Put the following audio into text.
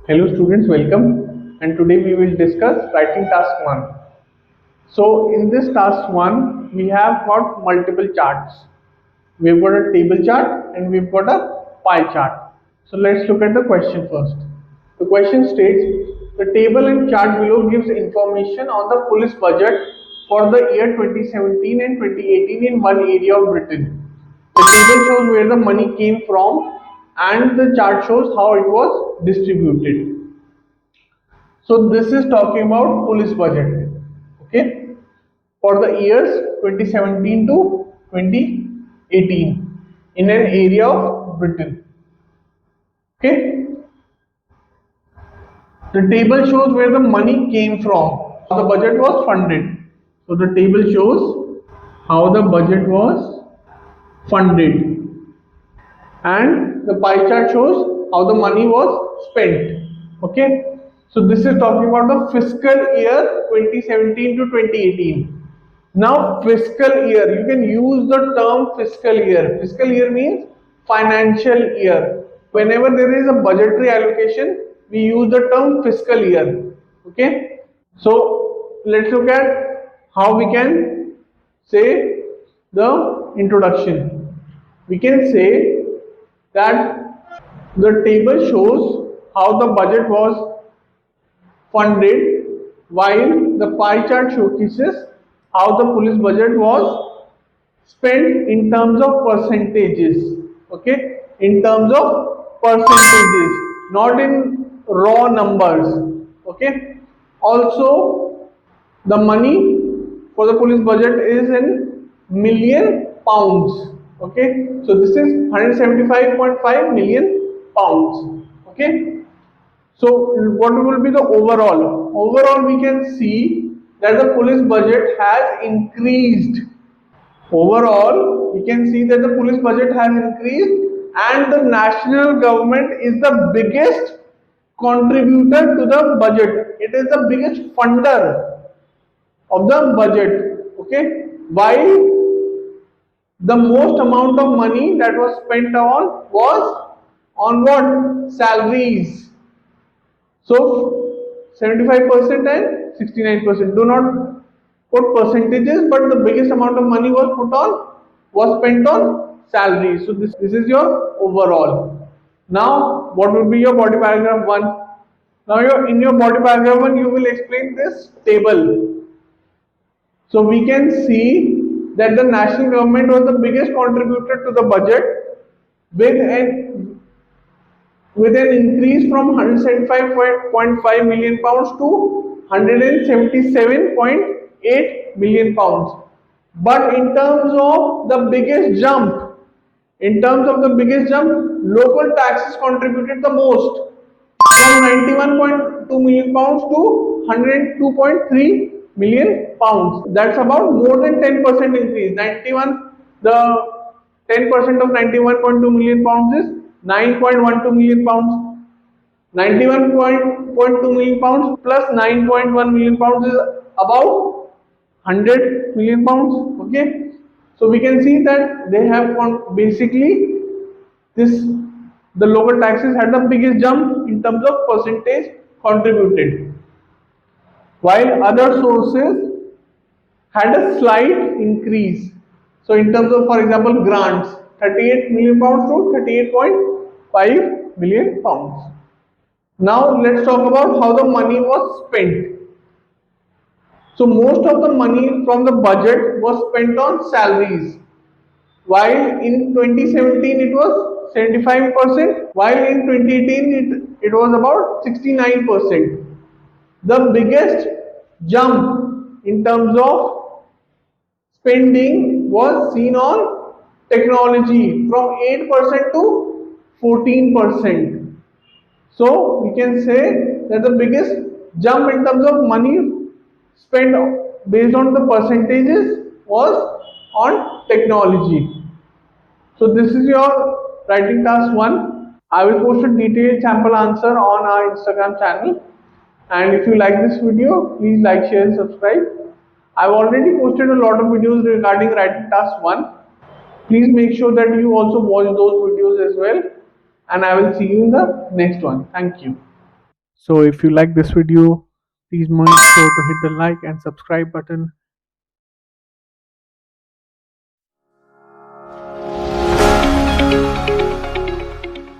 Hello students, welcome, and today we will discuss writing task 1. So in this task 1 we have got multiple charts. We've got a table chart and we've got a pie chart. So let's look at the question first. The question states the table and chart below gives information on the police budget for the year 2017 and 2018 in one area of Britain. The table shows where the money came from and the chart shows how it was distributed. So this is talking about police budget, okay, for the years 2017 to 2018 in an area of Britain. Okay, the table shows where the money came from, how the budget was funded. So the table shows how the budget was funded, and the pie chart shows how the money was spent. Okay, so this is talking about the fiscal year 2017 to 2018. Now fiscal year, you can use the term fiscal year. Fiscal year means financial year. Whenever there is a budgetary allocation, we use the term fiscal year. Okay, so let's look at how we can say the introduction. We can say that the table shows how the budget was funded, while the pie chart showcases how the police budget was spent in terms of percentages. Okay, in terms of percentages, not in raw numbers. Okay, also the money for the police budget is in million pounds. Okay, so this is 175.5 million pounds. Okay, so what will be the overall? Overall, we can see that the police budget has increased. Overall, we can see that the police budget has increased, and the national government is the biggest contributor to the budget. It is the biggest funder of the budget. Okay, while the most amount of money that was spent on was on what? Salaries. So 75% and 69%. Do not put percentages, but the biggest amount of money was spent on salary. So this is your overall. Now what would be your body paragraph 1? Now in your body paragraph 1 you will explain this table. So we can see that the national government was the biggest contributor to the budget with an increase from 175.5 million pounds to 177.8 million pounds. But in terms of the biggest jump, local taxes contributed the most, from 91.2 million pounds to 102.3 million pounds. That's about more than 10% increase. 91, the 10% of 91.2 million pounds is 9.12 million pounds. 91.2 million pounds plus 9.1 million pounds is about 100 million pounds. Okay, so we can see that they have basically this, the local taxes had the biggest jump in terms of percentage contributed, while other sources had a slight increase. So in terms of, for example, grants, 38 million pounds to 38.5 million pounds. Now let's talk about how the money was spent. So most of the money from the budget was spent on salaries, while in 2017 it was 75%, while in 2018 it was about 69%. The biggest jump in terms of spending was seen on technology, from 8% to 14%. So we can say that the biggest jump in terms of money spent based on the percentages was on technology. So this is your writing task 1. I will post a detailed sample answer on our Instagram channel. And if you like this video, please like, share and subscribe. I've already posted a lot of videos regarding writing task 1. Please make sure that you also watch those videos as well. And I will see you in the next one. Thank you. So if you like this video, please make sure to hit the like and subscribe button